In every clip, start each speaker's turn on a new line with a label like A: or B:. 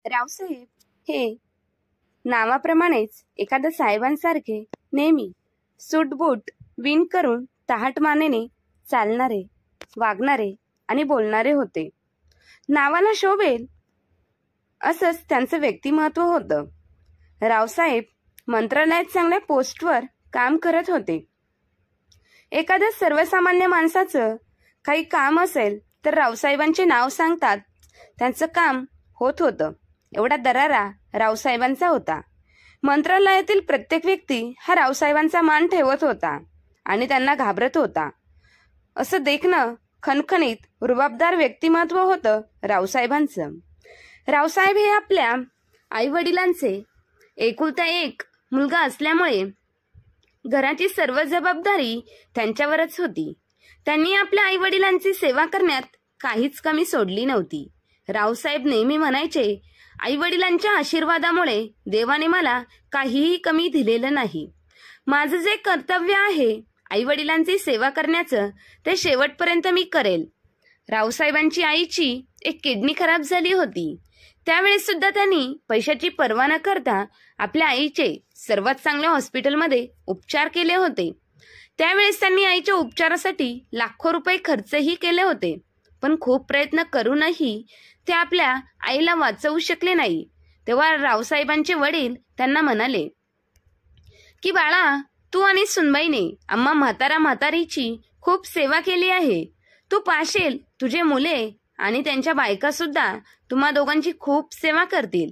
A: रावसाहेब हे नावाप्रमाणेच एखाद्या साहेबांसारखे नेहमी सूटबूट विण करून ताहट मानेने चालणारे, वागणारे आणि बोलणारे होते. नावाला शोभेल असंच त्यांचं व्यक्तिमत्व होतं. रावसाहेब मंत्रालयात चांगल्या पोस्टवर काम करत होते. एखाद्या सर्वसामान्य माणसाचं काही काम असेल तर रावसाहेबांचे नाव सांगतात त्यांचं काम होत होतं. एवढा दरारा रावसाहेबांचा होता. मंत्रालयातील प्रत्येक व्यक्ती हा रावसाहेबांचा मान ठेवत होता आणि त्यांना घाबरत होता. असं देखणं खणखणीत रुबाबदार व्यक्तिमत्व होतं रावसाहेबांचं. रावसाहेब हे आपल्या आई वडिलांचे एकुलता एक मुलगा असल्यामुळे घराची सर्व जबाबदारी त्यांच्यावरच होती. त्यांनी आपल्या आई वडिलांची सेवा करण्यात काहीच कमी सोडली नव्हती. रावसाहेब नेहमी म्हणायचे, आई वडिलांच्या आशीर्वादामुळे देवाने मला काहीही कमी दिलेलं नाही. माझं जे कर्तव्य आहे आई वडिलांची सेवा करण्याचं ते शेवटपर्यंत मी करेल. रावसाहेबांची आईची एक किडनी खराब झाली होती. त्यावेळेस सुद्धा त्यांनी पैशाची पर्वा न करता आपल्या आईचे सर्वात चांगल्या हॉस्पिटलमध्ये उपचार केले होते. त्यावेळेस त्यांनी आईच्या उपचारासाठी लाखो रुपये खर्चही केले होते. पण खूप प्रयत्न करूनही ते आपल्या आईला वाचवू शकले नाही. तेव्हा रावसाहेबांचे वडील त्यांना म्हणाले की बाळा, तू आणि सुनबाईने आम्हा म्हातारा म्हातारीची खूप सेवा केली आहे. तू पाहशील तुझे मुले आणि त्यांच्या बायका सुद्धा तुम्हा दोघांची खूप सेवा करतील.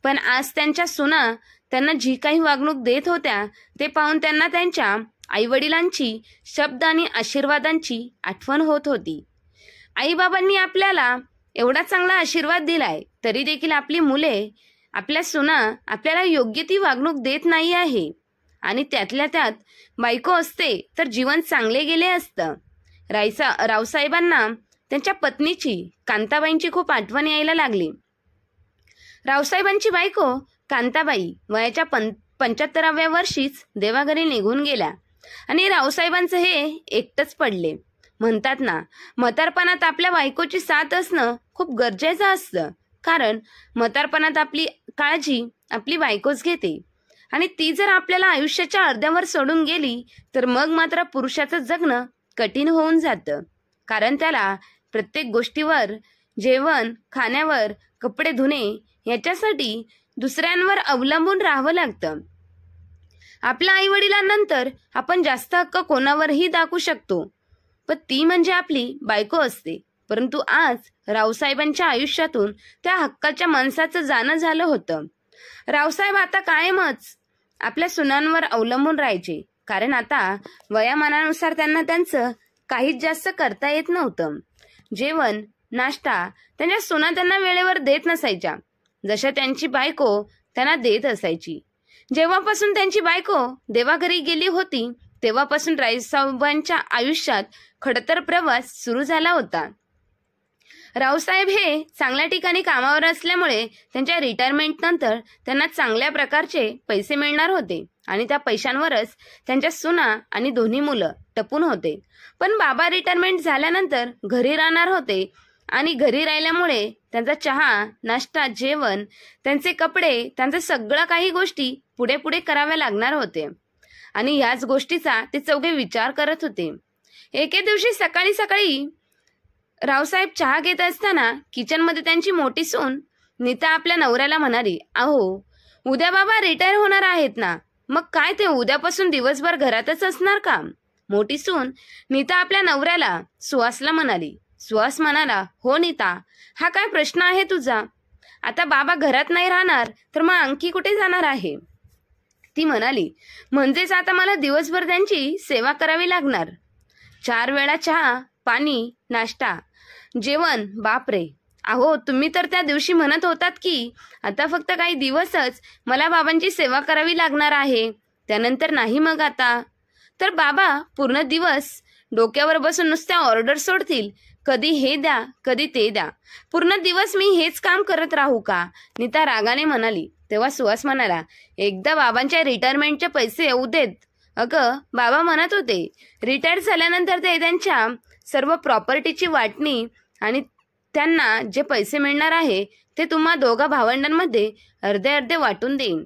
A: पण आज त्यांच्या सुना त्यांना जी काही वागणूक देत होत्या ते पाहून त्यांना त्यांच्या आई वडिलांची शब्द आणि आशीर्वादांची आठवण होत होती. आईबाबांनी आपल्याला एवढा चांगला आशीर्वाद दिलाय तरी देखील आपली मुले, आपल्या सुना आपल्याला योग्य ती वागणूक देत नाही आहे. आणि त्यातल्या त्यात बायको असते तर जीवन चांगले गेले असतं. रावसाहेबांना त्यांच्या पत्नीची कांताबाईंची खूप आठवण यायला लागली. रावसाहेबांची बायको कांताबाई वयाच्या 75व्या वर्षीच देवाघरी निघून गेल्या आणि रावसाहेबांचं हे एकटंच पडले. म्हणतात ना, म्हातारपणात आपल्या बायकोची साथ असणं खूप गरजेचं असतं. कारण म्हातारपणात आपली काळजी आपली बायकोच घेते आणि ती जर आपल्याला आयुष्याच्या अर्ध्यावर सोडून गेली तर मग मात्र पुरुषाचं जगणं कठीण होऊन जातं. कारण त्याला प्रत्येक गोष्टीवर, जेवण, खाण्यावर, कपडे धुणे याच्यासाठी दुसऱ्यांवर अवलंबून राहावं लागतं. आपल्या आई वडिलांनंतर आपण जास्त हक्क कोणावरही दाखवू शकतो, पण ती म्हणजे आपली बायको असते. परंतु आज रावसाहेबांच्या आयुष्यातून त्या हक्काच्या माणसाचं जाणं झालं होतं. रावसाहेब आता कायमच आपल्या सुनांवर अवलंबून राहायचे. कारण आता वयामानानुसार त्यांना त्यांचं काहीच जास्त करता येत नव्हतं. जेवण, नाश्ता त्यांच्या सुना त्यांना वेळेवर देत नसायच्या, जशा त्यांची बायको त्यांना देत असायची. जेव्हापासून त्यांची बायको देवाघरी गेली होती तेव्हापासून रावसाहेबांच्या आयुष्यात खडतर प्रवास सुरू झाला होता. रावसाहेब हे चांगल्या ठिकाणी कामावर असल्यामुळे त्यांच्या रिटायरमेंट नंतर त्यांना चांगल्या प्रकारचे पैसे मिळणार होते आणि त्या पैशांवरच त्यांच्या सुना आणि दोन्ही मुलं टपून होते. पण बाबा रिटायरमेंट झाल्यानंतर घरी राहणार होते आणि घरी राहिल्यामुळे त्यांचा चहा, नाश्ता, जेवण, त्यांचे कपडे, त्यांचे सगळं काही गोष्टी पुढे पुढे कराव्या लागणार होते आणि याच गोष्टीचा ते चौघे विचार करत होते. एके दिवशी सकाळी सकाळी रावसाहेब चहा घेत असताना किचनमध्ये त्यांची मोठी सून नीता आपल्या नवऱ्याला म्हणाली, अहो, उद्या बाबा रिटायर होणार आहेत ना, मग काय ते उद्यापासून दिवसभर घरातच असणार का? मोठी सून नीता आपल्या नवऱ्याला सुहासला म्हणाली. सुहास म्हणाला, हो नीता, हा काय प्रश्न आहे तुझा? आता बाबा घरात नाही राहणार तर मग आणखी कुठे जाणार आहे? ती म्हणाली, म्हणजेच आता मला दिवसभर त्यांची सेवा करावी लागणार. 4 वेळा चहा, पाणी, नाश्ता, जेवण, बापरे. अहो, तुम्ही तर त्या दिवशी म्हणत होतात की आता फक्त काही दिवसच मला बाबांची सेवा करावी लागणार आहे, त्यानंतर नाही. मग आता तर बाबा पूर्ण दिवस डोक्यावर बसून नुसत्या ऑर्डर सोडतील, कधी हे द्या कधी ते द्या. पूर्ण दिवस मी हेच काम करत राहू का? नीता रागाने म्हणाली. तेव्हा सुहास म्हणाला, एकदा बाबांच्या रिटायरमेंटचे पैसे येऊ देत. अगं, बाबा म्हणत होते रिटायर झाल्यानंतर ते त्यांच्या सर्व प्रॉपर्टीची वाटणी आणि त्यांना जे पैसे मिळणार आहे ते तुम्हा दोघा भावंडांमध्ये अर्धे अर्धे वाटून देईन.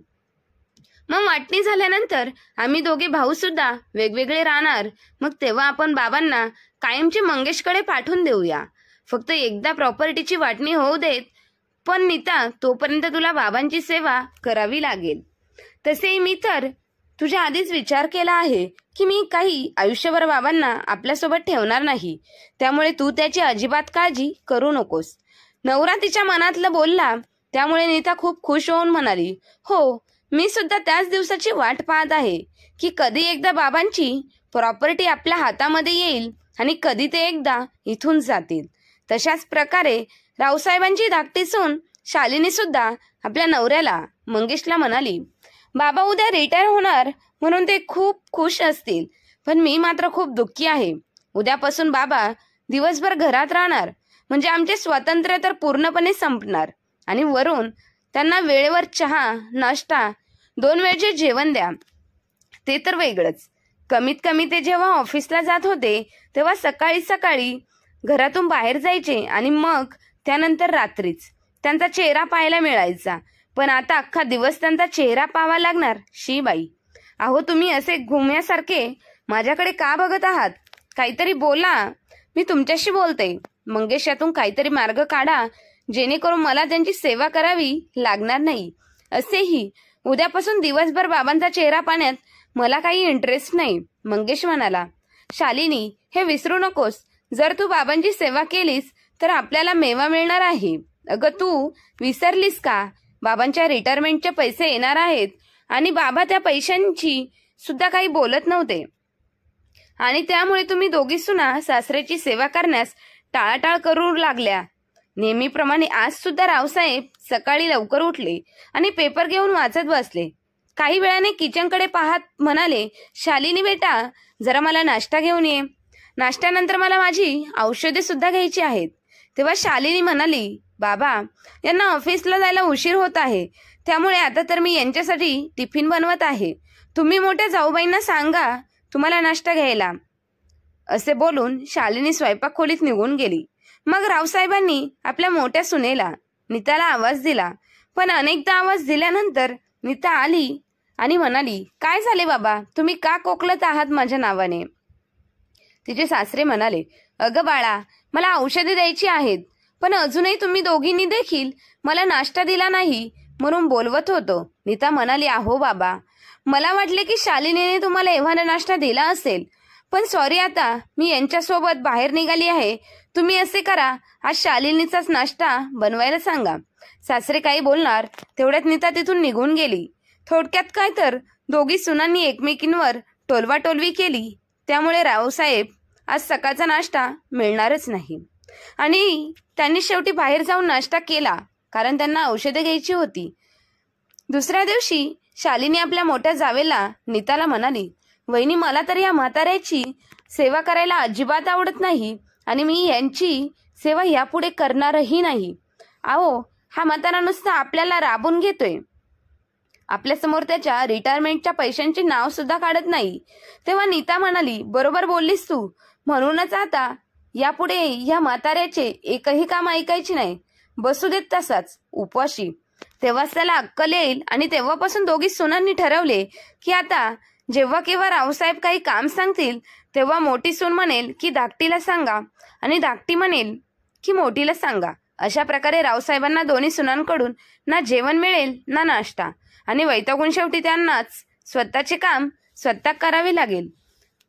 A: मग वाटणी झाल्यानंतर आम्ही दोघे भाऊ सुद्धा वेगवेगळे राहणार. मग तेव्हा आपण बाबांना कायमची मंगेशकडे पाठवून देऊया. फक्त एकदा प्रॉपर्टीची वाटणी होऊ देत. पण नीता, तोपर्यंत तुला बाबांची सेवा करावी लागेल. तसेही मी तर तुझ्या आधीच विचार केला आहे की मी काही आयुष्यभर बाबांना आपल्यासोबत ठेवणार नाही. त्यामुळे तू त्याची अजिबात काळजी करू नकोस. नवरा तिच्या मनातलं बोलला. त्यामुळे नीता खूप खुश होऊन म्हणाली, हो, मी सुद्धा त्याच दिवसाची वाट पाहत आहे की कधी एकदा बाबांची प्रॉपर्टी आपल्या हातामध्ये येईल आणि कधी ते एकदा इथून जातील. तशाच प्रकारे रावसाहेबांची धाकटी सून शालिनी सुद्धा आपल्या नवऱ्याला मंगेशला म्हणाली, बाबा उद्या रिटायर होणार म्हणून ते खूप खुश असतील, पण मी मात्र खूप दुःखी आहे. उद्यापासून बाबा दिवसभर घरात राहणार म्हणजे आमचे स्वातंत्र्य तर पूर्णपणे संपणार. आणि वरून त्यांना वेळेवर चहा, नाश्ता, 2 वेळचे जेवण द्या. ते तर वेगळंच. कमीत कमी ते जेव्हा ऑफिसला जात होते तेव्हा सकाळी सकाळी घरातून बाहेर जायचे आणि मग त्यानंतर रात्रीच त्यांचा चेहरा पाहायला मिळायचा. पण आता अख्खा दिवस त्यांचा चेहरा पाहावा लागणार. शी बाई, अहो तुम्ही असे घुम्यासारखे माझ्याकडे का बघत आहात? काहीतरी बोला. मी तुमच्याशी बोलते. मंगेश, यातून काहीतरी मार्ग काढा जेणेकरून मला त्यांची सेवा करावी लागणार नाही. असेही उद्यापासून दिवसभर बाबांचा चेहरा पाहण्यात मला काही इंटरेस्ट नाही. मंगेश म्हणाला, शालिनी, हे विसरू नकोस. जर तू बाबांची सेवा केलीस तर आपल्याला मेवा मिळणार आहे. अगं तू विसरलीस का? बाबांच्या रिटायरमेंटचे पैसे येणार आहेत आणि बाबा त्या पैशांची सुद्धा काही बोलत नव्हते. आणि त्यामुळे तुम्ही दोघी सुना सासऱ्याची सेवा करण्यास टाळाटाळ करू लागल्या. नेहमीप्रमाणे आज सुद्धा रावसाहेब सकाळी लवकर उठले आणि पेपर घेऊन वाचत बसले. काही वेळाने किचनकडे पाहत म्हणाले, शालिनी बेटा, जरा मला नाश्ता घेऊन ये. नाश्त्यानंतर मला माझी औषधे सुद्धा घ्यायची आहेत. तेव्हा शालिनी म्हणाली, बाबा, यांना ऑफिसला जायला उशीर होत आहे. त्यामुळे आता तर मी यांच्यासाठी टिफिन बनवत आहे. तुम्ही मोठ्या जाऊबाईंना सांगा तुम्हाला नाश्ता घ्यायला. असे बोलून शालिनी स्वयंपाक खोलीत निघून गेली. मग रावसाहेबांनी आपल्या मोठ्या सुनेला नीताला आवाज दिला. पण अनेकदा आवाज दिल्यानंतर नीता आली आणि म्हणाली, काय झाले बाबा, तुम्ही का कोकलत आहात माझ्या नावाने? तिचे सासरे म्हणाले, अगं बाळा, मला औषधे द्यायची आहेत, पण अजूनही तुम्ही दोघींनी देखील मला नाश्ता दिला नाही म्हणून बोलवत होतो. नीता म्हणाली, अहो बाबा, मला वाटले की शालिनीने तुम्हाला एव्हाना नाश्ता दिला असेल, पण सॉरी, आता मी यांच्यासोबत बाहेर निघाली आहे. तुम्ही असे करा, आज शालिनीचाच नाश्ता बनवायला सांगा. सासरे काही बोलणार तेवढ्यात नीता तिथून निघून गेली. थोडक्यात काय तर दोघी सुनांनी एकमेकींवर टोलवाटोलवी केली. त्यामुळे रावसाहेब आज सकाळचा नाश्ता मिळणारच नाही आणि त्यांनी शेवटी बाहेर जाऊन नाश्ता केला, कारण त्यांना औषधे घ्यायची होती. दुसऱ्या दिवशी शालिनी आपल्या मोठ्या जावेला नीताला म्हणाली, वहिनी, मला तर या म्हाताऱ्याची सेवा करायला अजिबात आवडत नाही आणि मी यांची सेवा यापुढे करणारही नाही. अहो, हा म्हातारा नुसता आपल्याला राबून घेतोय. आपल्यासमोर त्याच्या रिटायरमेंटच्या पैशांचे नाव सुद्धा काढत नाही. तेव्हा नीता म्हणाली, बरोबर बोललीस तू. म्हणूनच आता यापुढे या म्हाताऱ्याचे एकही काम ऐकायचे नाही. बसू देत तसाच उपवाशी. तेव्हाच त्याला अक्कल येईल. आणि तेव्हापासून दोघी सुनांनी ठरवले की आता जेव्हा केव्हा रावसाहेब काही काम सांगतील तेव्हा मोठी सून म्हणेल की धाकटीला सांगा आणि धाकटी म्हणेल की मोठीला सांगा. अशा प्रकारे रावसाहेबांना दोन्ही सुनांकडून ना जेवण मिळेल ना नाश्ता आणि वैतागून शेवटी त्यांनाच स्वतःचे काम स्वतः करावे लागेल.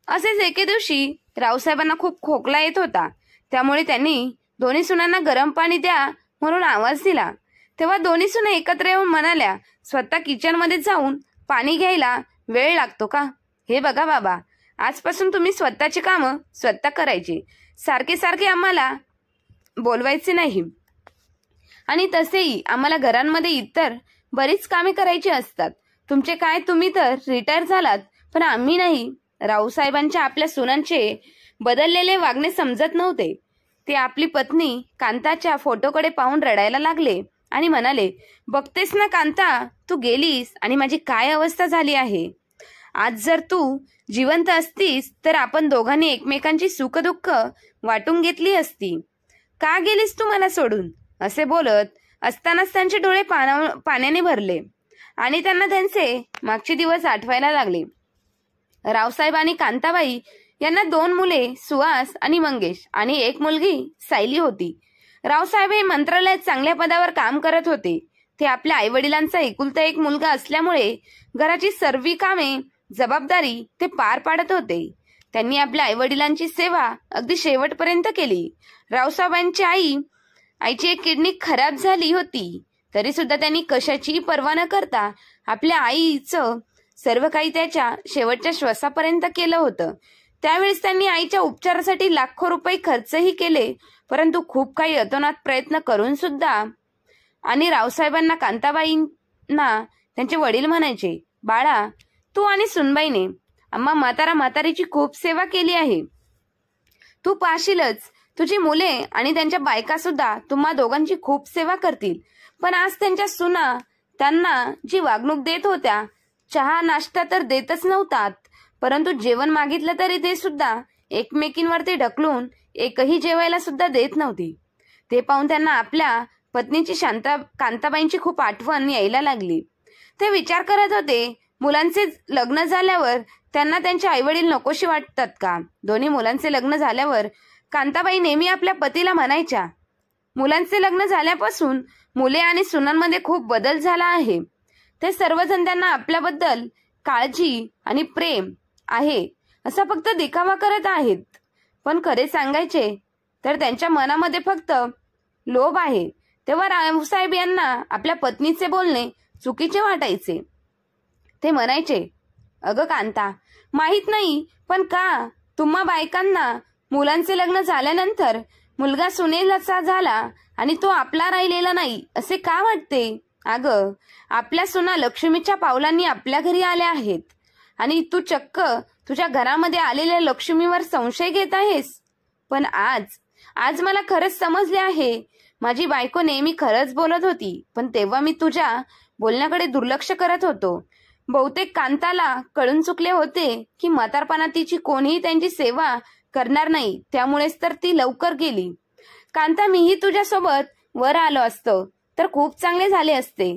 A: असेच एके दिवशी रावसाहेबांना खूप खोकला येत होता. त्यामुळे त्यांनी दोन्ही सुनांना गरम पाणी द्या म्हणून आवाज दिला. तेव्हा दोन्ही सुना एकत्र येऊन म्हणाल्या, स्वतः किचनमध्ये जाऊन पाणी घ्यायला वेळ लागतो का? हे बघा बाबा, आजपासून तुम्ही स्वतःची कामं स्वतः करायची. सारखे सारखे आम्हाला बोलवायचे नाही. आणि तसेही आम्हाला घरांमध्ये इतर बरीच कामे करायची असतात. तुमचे काय, तुम्ही तर रिटायर झालात, पण आम्ही नाही. रावसाहेबांच्या आपल्या सुनांचे बदललेले वागणे समजत नव्हते. ते आपली पत्नी कांताच्या फोटोकडे पाहून रडायला लागले आणि म्हणाले, बघतेस ना कांता, तू गेलीस आणि माझी काय अवस्था झाली आहे. आज जर तू जिवंत असतीस तर आपण दोघांनी एकमेकांची सुखदुःख वाटून घेतली असती. का गेलीस तू मला सोडून? असे बोलत असतानाच त्यांचे डोळे पाण्याने भरले आणि त्यांना त्यांचे मागचे दिवस आठवायला लागले. रावसाहेब आणि कांताबाई यांना 2 मुले सुहास आणि मंगेश आणि 1 मुलगी सायली होती. रावसाहेब हे मंत्रालयात चांगल्या पदावर काम करत होते. ते आपल्या आईवडिलांचा एकुलता एक मुलगा असल्यामुळे घराची सर्व कामे जबाबदारी ते पार पाडत होते. त्यांनी आपल्या आईवडिलांची सेवा अगदी शेवटपर्यंत केली. रावसाहेबांची आईची एक किडनी खराब झाली होती, तरी सुद्धा त्यांनी कशाचीही पर्वा न करता आपल्या आईचं सर्व काही त्याच्या शेवटच्या श्वासापर्यंत केलं होतं. त्यावेळेस त्यांनी आईच्या उपचारासाठी लाखो रुपये खर्चही केले, परंतु खूप काही अतोनात प्रयत्न करून सुद्धा. आणि रावसाहेबांना कांताबाईंना त्यांचे वडील म्हणायचे, बाळा, तू आणि सुनबाईने आम्हा म्हातारीची खूप सेवा केली आहे. तू पाहशीलच, तुझी मुले आणि त्यांच्या बायका सुद्धा तुम्हा दोघांची खूप सेवा करतील. पण आज त्यांच्या सुना त्यांना जी वागणूक देत होत्या, चहा नाश्ता तर देतच नव्हतात, परंतु जेवण मागितलं तरी ते सुद्धा एकमेकींवरती ढकलून एकही जेवायला सुद्धा देत नव्हती. ते पाहून त्यांना आपल्या पत्नीची कांताबाईंची खूप आठवण यायला लागली. ते विचार करत होते, मुलांचे लग्न झाल्यावर त्यांना त्यांचे आईवडील नकोशी वाटतात का? दोन्ही मुलांचे लग्न झाल्यावर कांताबाई नेहमी आपल्या पतीला म्हणायच्या, मुलांचे लग्न झाल्यापासून मुले आणि सुनांमध्ये खूप बदल झाला आहे. ते सर्वजण त्यांना आपल्याबद्दल काळजी आणि प्रेम आहे असा फक्त दिखावा करत आहेत, पण खरे सांगायचे तर त्यांच्या मनामध्ये फक्त लोभ आहे. तेव्हा रावसाहेब यांना आपल्या पत्नीचे बोलणे चुकीचे वाटायचे. ते म्हणायचे, अगं कांता, माहित नाही पण का तुम्हा बायकांना मुलांचे लग्न झाल्यानंतर मुलगा सुनेलाचा झाला आणि तो आपला राहिलेला नाही असे का वाटते? अगं, आपल्या सुना लक्ष्मीच्या पावलांनी आपल्या घरी आल्या आहेत आणि तू चक्क तुझ्या घरामध्ये आलेल्या लक्ष्मीवर संशय घेत आहेस. पण आज मला खरंच समजले आहे, माझी बायको नेहमी खरंच बोलत होती, पण तेव्हा मी तुझ्या बोलण्याकडे दुर्लक्ष करत होतो. बहुतेक कांताला कळून चुकले होते की म्हातारपणात तिची कोणीही त्यांची सेवा करणार नाही, त्यामुळेच तर ती लवकर गेली. कांता, मीही तुझ्यासोबत वर आलो असतो तर खूप चांगले झाले असते.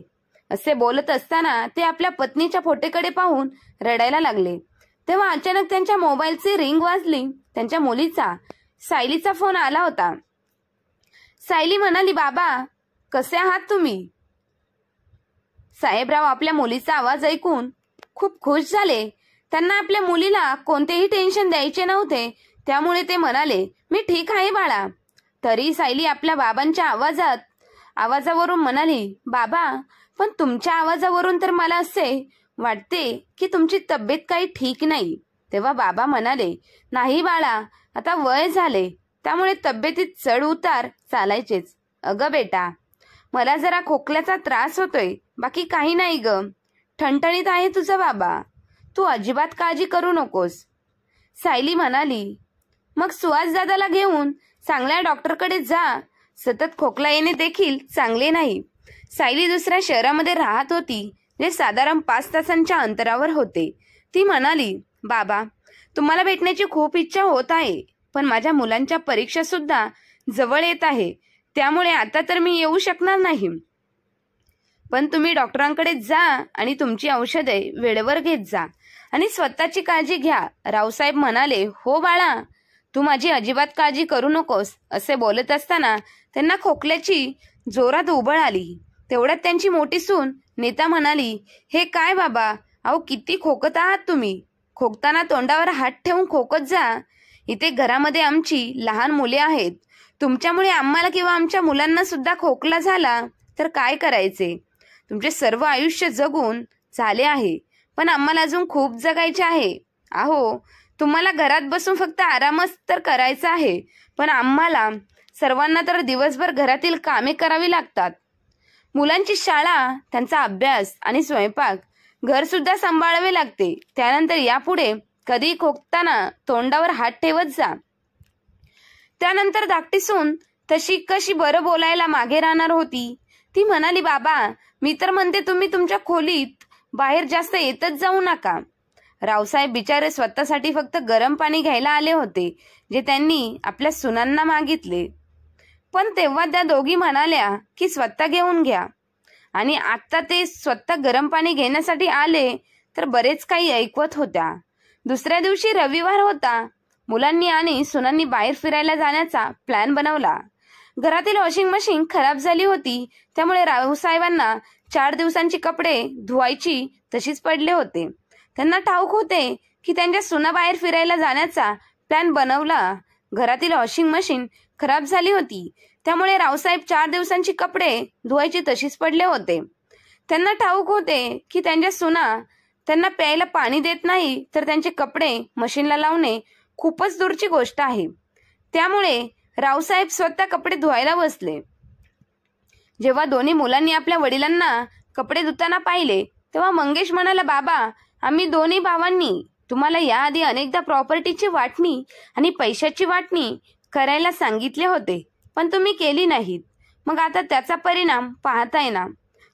A: असे बोलत असताना ते आपल्या पत्नीच्या फोटोकडे पाहून रडायला लागले. तेव्हा अचानक त्यांच्या मोबाईलची रिंग वाजली. त्यांच्या मुलीचा सायलीचा फोन आला होता. सायली म्हणाली, बाबा, कसे आहात तुम्ही? साहेबराव आपल्या मुलीचा आवाज ऐकून खूप खुश झाले. त्यांना आपल्या मुलीला कोणतेही टेन्शन द्यायचे नव्हते, त्यामुळे ते म्हणाले, मी ठीक आहे बाळा. तरी सायली आपल्या बाबांच्या आवाजावरून म्हणाली, बाबा, पण तुमच्या आवाजावरून तर मला असे वाटते की तुमची तब्येत काही ठीक नाही. तेव्हा बाबा म्हणाले, नाही बाळा, आता वय झाले, त्यामुळे तब्येतीत चढ उतार चालायचेच. अगं बेटा, मला जरा खोकल्याचा त्रास होतोय, बाकी काही नाही ग. ठणठणीत आहे तुझा बाबा, तू अजिबात काळजी करू नकोस. सायली म्हणाली, मग सुहास दादाला घेऊन चांगल्या डॉक्टरकडे जा. सतत खोकला येणे देखील चांगले नाही. सायली दुसऱ्या शहरामध्ये राहत होती, जे साधारण 5 तासांच्या अंतरावर होते. ती म्हणाली, बाबा, तुम्हाला भेटण्याची खूप इच्छा होत आहे, पण माझ्या मुलांच्या परीक्षा सुद्धा जवळ येत आहे, त्यामुळे आता तर मी येऊ शकणार नाही. पण तुम्ही डॉक्टरांकडे जा आणि तुमची औषधे वेळेवर घेत जा आणि स्वतःची काळजी घ्या. रावसाहेब म्हणाले, हो बाळा, तू माझी अजिबात काळजी करू नकोस. असे बोलत असताना त्यांना खोकल्याची जोरात उबळ आली. तेवढ्यात त्यांची मोठी सून नीता म्हणाली, हे काय बाबा, अहो किती खोकत आहात तुम्ही. खोकताना तोंडावर हात ठेवून खोकत जा. इथे घरामध्ये आमची लहान मुले आहेत. तुमच्यामुळे आम्हाला किंवा आमच्या मुलांना सुद्धा खोकला झाला तर काय करायचे? तुमचे सर्व आयुष्य जगून झाले आहे, पण आम्हाला अजून खूप जगायचे आहे. अहो, तुम्हाला घरात बसून फक्त आरामच तर करायचा आहे, पण आम्हाला सर्वांना तर दिवसभर घरातील कामे करावी लागतात. मुलांची शाळा, त्यांचा अभ्यास आणि स्वयंपाक, घर सुद्धा सांभाळावे लागते. त्यानंतर यापुढे कधी खोकताना तोंडावर हात ठेवत जा. त्यानंतर धाकटी सून तशी कशी बरं बोलायला मागे राहणार होती. ती म्हणाली, बाबा, मी तर म्हणते तुम्ही तुमच्या खोलीत बाहेर जास्त येतच जाऊ नका. रावसाहेब बिचारे स्वतःसाठी फक्त गरम पाणी घ्यायला आले होते, जे त्यांनी आपल्या सुनांना मागितले. पण तेव्हा त्या दोघी म्हणाल्या की स्वतः घेऊन घ्या. आणि आता ते स्वतः गरम पाणी घेण्यासाठी आले तर बरेच काही ऐकवत होत्या. दुसऱ्या दिवशी रविवार होता. मुलांनी आणि सुनांनी बाहेर फिरायला जाण्याचा प्लॅन बनवला. घरातील वॉशिंग मशीन खराब झाली होती, त्यामुळे रावसाहेबांना 4 दिवसांची कपडे धुवायची तशीच पडले होते. त्यांना ठाऊक होते की त्यांच्या सुना बाहेर फिरायला जाण्याचा प्लॅन बनवला. घरातील वॉशिंग मशीन खराब झाली होती, त्यामुळे रावसाहेब 4 दिवसांची कपडे धुवायची तशीच पडले होते. त्यांना ठाऊक होते की त्यांच्या सुना त्यांना प्यायला पाणी देत नाही तर त्यांचे कपडे मशीनला लावणे खूपच दूरची गोष्ट आहे. त्यामुळे रावसाहेब स्वतः कपडे धुवायला बसले. जेव्हा दोन्ही मुलांनी आपल्या वडिलांना कपडे धुताना पाहिले तेव्हा मंगेश म्हणाला, बाबा, आम्ही दोन्ही भावांनी तुम्हाला याआधी अनेकदा प्रॉपर्टीची वाटणी आणि पैशाची वाटणी करायला सांगितले होते, पण तुम्ही केली नाहीत. मग आता त्याचा परिणाम पाहताय ना.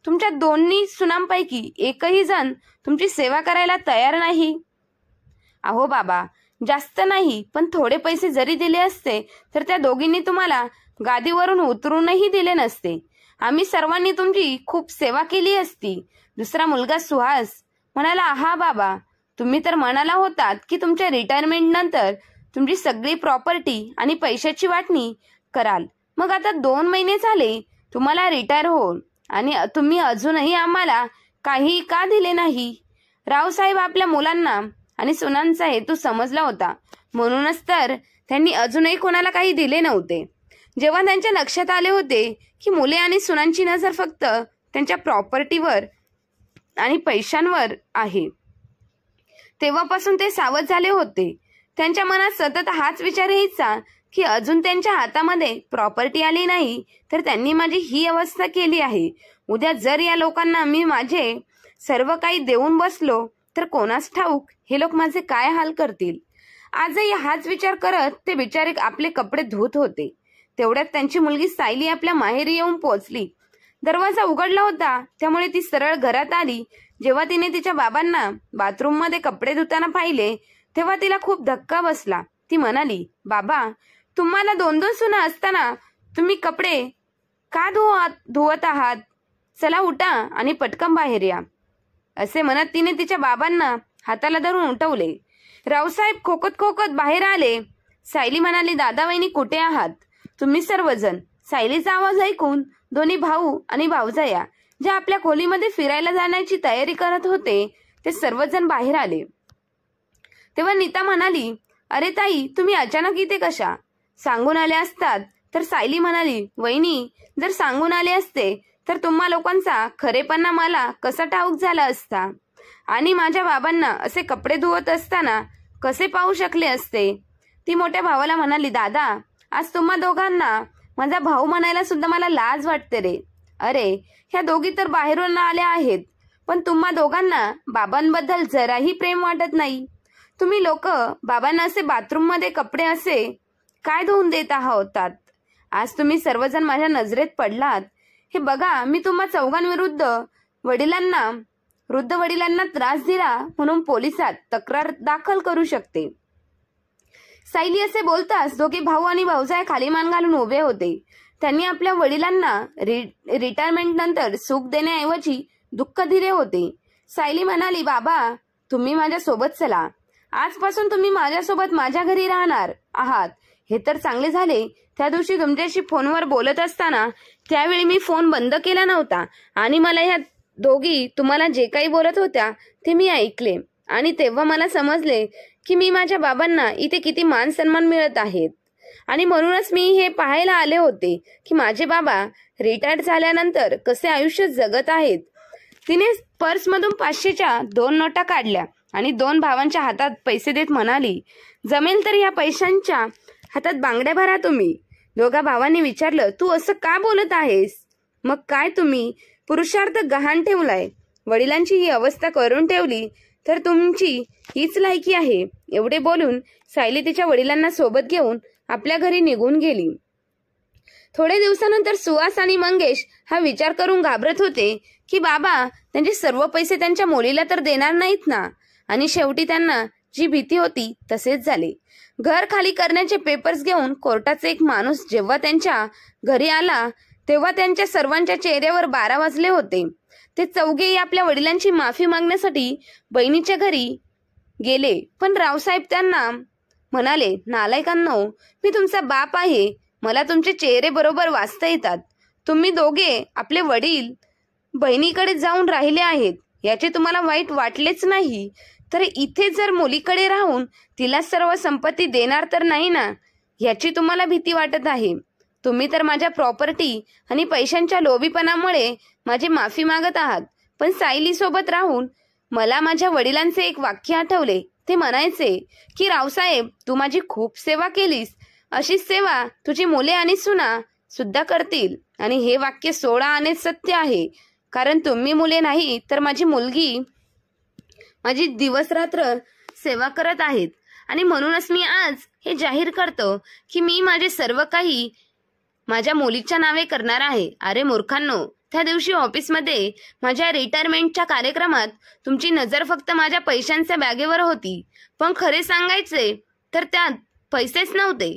A: तुमच्या दोन्ही सुनांपैकी एकही जण तुमची सेवा करायला तयार नाही. अहो बाबा, जास्त नाही पण थोडे पैसे जरी दिले असते तर त्या दोघींनी तुम्हाला गादीवरून उतरूनही दिले नसते. आम्ही सर्वांनी तुमची खूप सेवा केली असती. दुसरा मुलगा सुहास म्हणाला, हा बाबा, तुम्ही तर म्हणाला होतात की तुमच्या रिटायरमेंट नंतर तुमची सगळी प्रॉपर्टी आणि पैशाची वाटणी कराल. मग आता 2 महिने झाले तुम्हाला रिटायर होऊन आणि तुम्ही अजूनही आम्हाला काही का दिले नाही. रावसाहेब आपल्या मुलांना आणि सुनांचा हेतू समजला होता, म्हणूनच तर त्यांनी अजूनही कोणाला काही दिले नव्हते. जेव्हा त्यांच्या लक्षात आले होते की मुले आणि सुनांची नजर फक्त त्यांच्या प्रॉपर्टीवर आणि पैशांवर आहे, तेव्हापासून ते सावध झाले होते. त्यांच्या मनात सतत हाच विचार यायचा की अजून त्यांच्या हातामध्ये प्रॉपर्टी आली नाही तर त्यांनी माझी ही अवस्था केली आहे. उद्या जर या लोकांना मी माझे सर्व काही देऊन बसलो तर कोणास ठाऊक हे लोक माझे काय हाल करतील. आजही हाच विचार करत ते बिचारे आपले कपडे धुत होते. तेवढ्यात त्यांची मुलगी सायली आपल्या माहेरी येऊन पोहोचली. दरवाजा उघडला होता, त्यामुळे ती सरळ घरात आली. जेव्हा तिने तिच्या बाबांना बाथरूममध्ये कपडे धुताना पाहिले तेव्हा तिला खूप धक्का बसला. ती म्हणाली, बाबा, तुम्हाला 2-2 सुना असताना तुम्ही कपडे का धुवत आहात? चला उठा आणि पटकन बाहेर या. असे म्हणत तिने तिच्या बाबांना हाताला धरून उठवले. रावसाहेब खोकत खोकत बाहेर आले. सायली म्हणाली, दादा वहिनी कुठे आहात तुम्ही सर्वजण? सायलीचा आवाज ऐकून दोन्ही भाऊ आणि भाऊजाया जे आपल्या खोलीमध्ये फिरायला जाण्याची तयारी करत होते ते सर्वजण बाहेर आले. तेव्हा नीता म्हणाली, अरे ताई, तुम्ही अचानक इथे कशा? सांगून आले असतात. तर सायली म्हणाली, वहिनी, जर सांगून आले असते तर तुम्हा लोकांचा खरेपणा मला कसा ठाऊक झाला असता आणि माझ्या बाबांना असे कपडे धुवत असताना कसे पाहू शकले असते. ती मोठ्या भावाला म्हणाली, दादा, आज तुम्हा दोघांना माझा भाऊ म्हणायला सुद्धा मला लाज वाटते रे. अरे, ह्या दोघी तर बाहेरून आल्या आहेत, पण तुम्हा दोघांना बाबांबद्दल जराही प्रेम वाटत नाही. तुम्ही लोक बाबांना असे बाथरूममध्ये कपडे असे काय धुवून देत आहोत? आज तुम्ही सर्वजण माझ्या नजरेत पडलात. हे बघा, मी तुम्हा चौघांविरुद्ध वृद्ध वडिलांना त्रास दिला म्हणून पोलिसात तक्रार दाखल करू शकते. सायली असे बोलताच दोघे भाऊ आणि भाऊजाया खाली मान घालून उभे होते. त्यांनी आपल्या वडिलांना रिटायरमेंट नंतर सुख देण्याऐवजी दुःख दिले होते. सायली म्हणाली, बाबा, तुम्ही माझ्या सोबत चला. आजपासून तुम्ही माझ्यासोबत माझ्या घरी राहणार आहात. हे तर चांगले झाले. त्या दिवशी तुमच्याशी फोनवर बोलत असताना त्यावेळी मी फोन बंद केला नव्हता आणि मला ह्या दोघी तुम्हाला जे काही बोलत होत्या ते मी ऐकले आणि तेव्हा मला समजले की मी माझ्या बाबांना इथे किती मान सन्मान मिळत आहेत आणि म्हणूनच मी हे पाहायला आले होते की माझे बाबा रिटायर झाल्यानंतर कसे आयुष्य जगत आहेत. तिने पर्समधून 500च्या 2 नोटा काढल्या आणि 2 भावांच्या हातात पैसे देत म्हणाली, जमेल तर या पैशांच्या हातात बांगड्या भरा तुम्ही. दोघा भावांनी विचारलं, तू असं का बोलत आहेस? मग काय तुम्ही पुरुषार्थ गहाण ठेवलाय? वडिलांची ही अवस्था करून ठेवली तर तुमची हीच लायकी आहे. एवढे बोलून सायली तिच्या वडिलांना सोबत घेऊन आपल्या घरी निघून गेली. थोडे दिवसानंतर सुहास आणि मंगेश हा विचार करून घाबरत होते की बाबा त्यांचे सर्व पैसे त्यांच्या मुलीला तर देणार नाहीत ना आणि शेवटी त्यांना जी भीती होती तसेच झाले. घर खाली करण्याचे पेपर्स घेऊन कोर्टाचा एक माणूस जेव्हा त्यांच्या घरी आला तेव्हा त्यांच्या सर्वांच्या चेहऱ्यावर 12 वाजले होते. ते चौघेही आपल्या वडिलांची माफी मागण्यासाठी बहिणीच्या घरी गेले, पण रावसाहेब त्यांना म्हणाले, नालायकांनो, मी तुमचा बाप आहे. मला तुमचे चेहरे बरोबर वाचता येतात. तुम्ही दोघे आपले वडील बहिणीकडे जाऊन राहिले आहेत याचे तुम्हाला वाईट वाटलेच नाही, तर इथे जर मुलीकडे राहून तिला सर्व संपत्ती देणार तर नाही ना, याची तुम्हाला भीती वाटत आहे. तुम्ही तर माझ्या प्रॉपर्टी आणि पैशांच्या लोभीपणामुळे माझी माफी मागत आहात. पण सायलीसोबत राहून मला माझ्या वडिलांचे एक वाक्य आठवले. ते म्हणायचे की रावसाहेब, तू माझी खूप सेवा केलीस, अशीच सेवा तुझी मुले आणि सुना सुद्धा करतील. आणि हे वाक्य 16 आणे सत्य आहे, कारण तुम्ही मुले नाही तर माझी मुलगी माझी दिवस रात्र सेवा करत आहेत. आणि म्हणूनच मी आज हे जाहीर करतो की मी माझे सर्व काही माझ्या मुलीच्या नावे करणार आहे. अरे मूर्खांनो, त्या दिवशी ऑफिसमध्ये माझ्या रिटायरमेंटच्या कार्यक्रमात तुमची नजर फक्त माझ्या पैशांच्या बॅगेवर होती, पण खरे सांगायचे तर त्यात पैसेच नव्हते.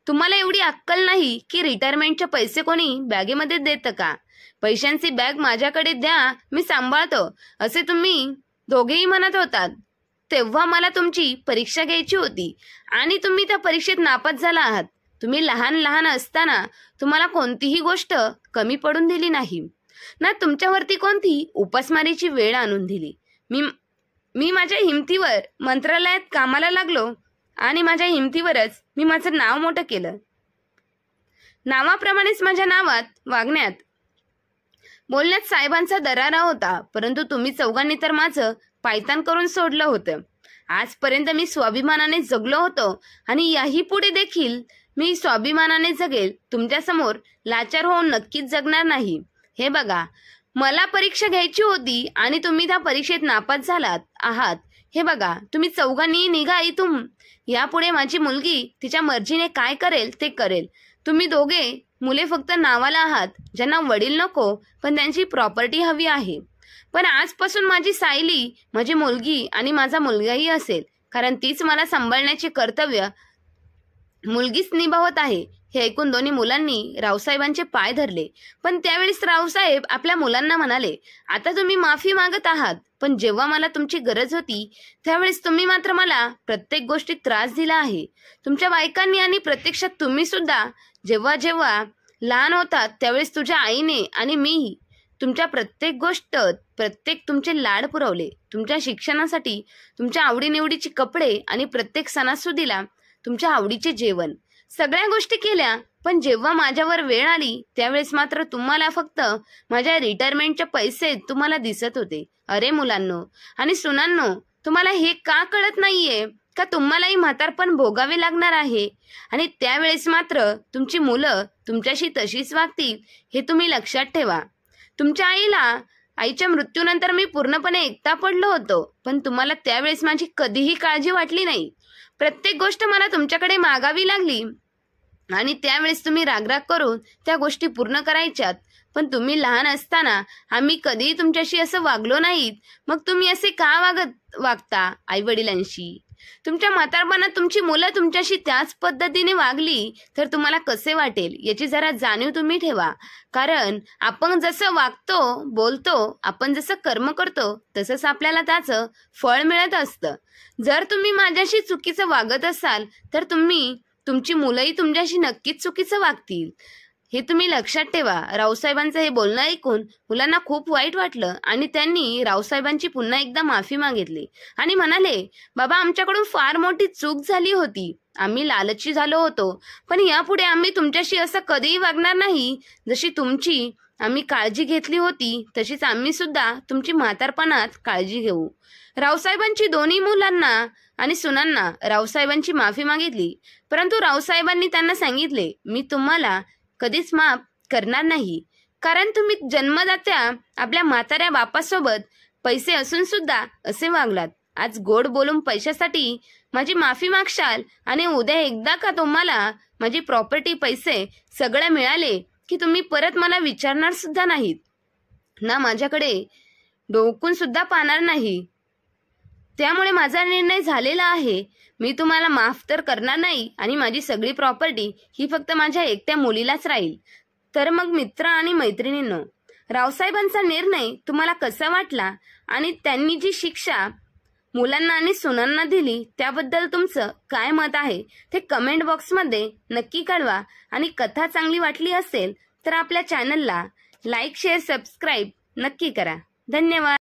A: तुम्हाला एवढी अक्कल नाही की रिटायरमेंटचे पैसे कोणी बॅगेमध्ये देतं का? पैशांची बॅग माझ्याकडे द्या, मी सांभाळतो, असे तुम्ही दोघेही म्हणत होतात. तेव्हा मला तुमची परीक्षा घ्यायची होती आणि तुम्ही त्या परीक्षेत नापास झाला आहात. तुम्ही लहान लहान असताना तुम्हाला कोणतीही गोष्ट कमी पडून दिली नाही ना, तुमच्यावरती कोणती उपासमारीची वेळ आणून दिली. मी माझ्या हिमतीवर मंत्रालयात कामाला लागलो आणि माझ्या हिमतीवरच मी माझं नाव मोठं केलं. नावाप्रमाणेच माझ्या नावात, वागण्यात, बोलण्यात साहेबांचा दरारा होता, परंतु तुम्ही चौघांनी तर माझं पायतान करून सोडलं होतं. आजपर्यंत मी स्वाभिमानाने जगलो होतो आणि याही पुढे देखील मी स्वाभिमानाने जगेल. तुमच्यासमोर लाचार होऊन नक्कीच जगणार नाही. हे बघा, मला परीक्षा घ्यायची होती आणि तुम्ही त्या परीक्षेत नापास झालात आहात. हे बघा, तुम्ही चौघांनी निघा इथून. यापुढे माझी मुलगी तिच्या मर्जीने काय करेल ते करेल. तुम्ही दोघे मुले फक्त नावाला आहात, ज्यांना वडील नको पण त्यांची प्रॉपर्टी हवी आहे. पण आजपासून माझी सायली माझी मुलगी आणि माझा मुलगाही असेल, कारण तीच मला सांभाळण्याचे कर्तव्य मुलगीच निभावत आहे. हे ऐकून दोन्ही मुलांनी रावसाहेबांचे पाय धरले. पण त्यावेळेस रावसाहेब आपल्या मुलांना म्हणाले, आता तुम्ही माफी मागत आहात, पण जेव्हा मला तुमची गरज होती त्यावेळेस तुम्ही मात्र मला प्रत्येक गोष्टीत त्रास दिला आहे. तुमच्या बायकांनी आणि प्रत्यक्षात तुम्ही सुद्धा जेव्हा जेव्हा लहान होतात त्यावेळेस तुझ्या आईने आणि मीही तुमच्या प्रत्येक गोष्ट, प्रत्येक तुमचे लाड पुरवले. तुमच्या शिक्षणासाठी तुमच्या आवडीनिवडीचे कपडे आणि प्रत्येक सणासुदीला तुमच्या आवडीचे जेवण, सगळ्या गोष्टी केल्या. पण जेव्हा माझ्यावर वेळ आली त्यावेळेस मात्र तुम्हाला फक्त माझ्या रिटायरमेंटचे पैसे तुम्हाला दिसत होते. अरे मुलांनो आणि सुनांनो, तुम्हाला हे का कळत नाहीये का तुम्हालाही म्हातारपण भोगावे लागणार आहे आणि त्यावेळेस मात्र तुमची मुलं तुमच्याशी तशीच वागतील, हे तुम्ही लक्षात ठेवा. तुमच्या आईच्या मृत्यूनंतर मी पूर्णपणे एकटा पडलो होतो, पण तुम्हाला त्यावेळेस माझी कधीही काळजी वाटली नाही. प्रत्येक गोष्ट मला तुमच्याकडे मागावी लागली आणि त्यावेळेस तुम्ही रागराग करून त्या गोष्टी पूर्ण करायच्यात. पण तुम्ही लहान असताना आम्ही कधीही तुमच्याशी असं वागलो नाहीत. मग तुम्ही असे का वागता आई वडिलांशी? तुमच्या म्हातारपणात तुमची मुलं तुमच्याशी त्याच पद्धतीने वागली तर तुम्हाला कसे वाटेल याची जरा जाणीव तुम्ही ठेवा. कारण आपण जसं वागतो, बोलतो, आपण जसं कर्म करतो तसंच आपल्याला त्याचं फळ मिळत असतं. जर तुम्ही माझ्याशी चुकीचं वागत असाल तर तुमची मुलंही तुमच्याशी नक्कीच चुकीचं वागतील, हे तुम्ही लक्षात ठेवा. रावसाहेबांचं हे बोलणं ऐकून मुलांना खूप वाईट वाटलं आणि त्यांनी रावसाहेबांची पुन्हा एकदा माफी मागितली आणि म्हणाले, बाबा, आमच्याकडून फार मोठी चूक झाली होती. आम्ही लालची झालो होतो, पण यापुढे आम्ही तुमच्याशी असं कधीही वागणार नाही. जशी तुमची आम्ही काळजी घेतली होती तशीच आम्ही सुद्धा तुमची म्हातारपणात काळजी घेऊ. रावसाहेबांची दोन्ही मुलांना आणि सुनांना रावसाहेबांची माफी मागितली, परंतु रावसाहेबांनी त्यांना सांगितले, मी तुम्हाला कधीच माफ करणार नाही, कारण तुम्ही जन्मदात्या आपल्या म्हाताऱ्या बापासोबत पैसे असून सुद्धा असे वागलात. आज गोड बोलून पैशासाठी माझी माफी मागशाल आणि उद्या एकदा का तुम्हाला माझी प्रॉपर्टी, पैसे सगळे मिळाले की तुम्ही परत मला विचारणार सुद्धा नाहीत, ना माझ्याकडे डोकून सुद्धा पाहणार नाही. त्यामुळे माझा निर्णय झालेला आहे. मी तुम्हाला माफ तर करणार नाही आणि माझी सगळी प्रॉपर्टी ही फक्त माझ्या एकट्या मुलीलाच राहील. तर मग मित्र आणि मैत्रिणींनो, रावसाहेबांचा निर्णय तुम्हाला कसा वाटला आणि त्यांनी जी शिक्षा मुलांना आणि सुनांना दिली त्याबद्दल तुमचं काय मत आहे ते कमेंट बॉक्समध्ये नक्की कळवा. आणि कथा चांगली वाटली असेल तर आपल्या चॅनलला लाईक, शेअर, सबस्क्राईब नक्की करा. धन्यवाद.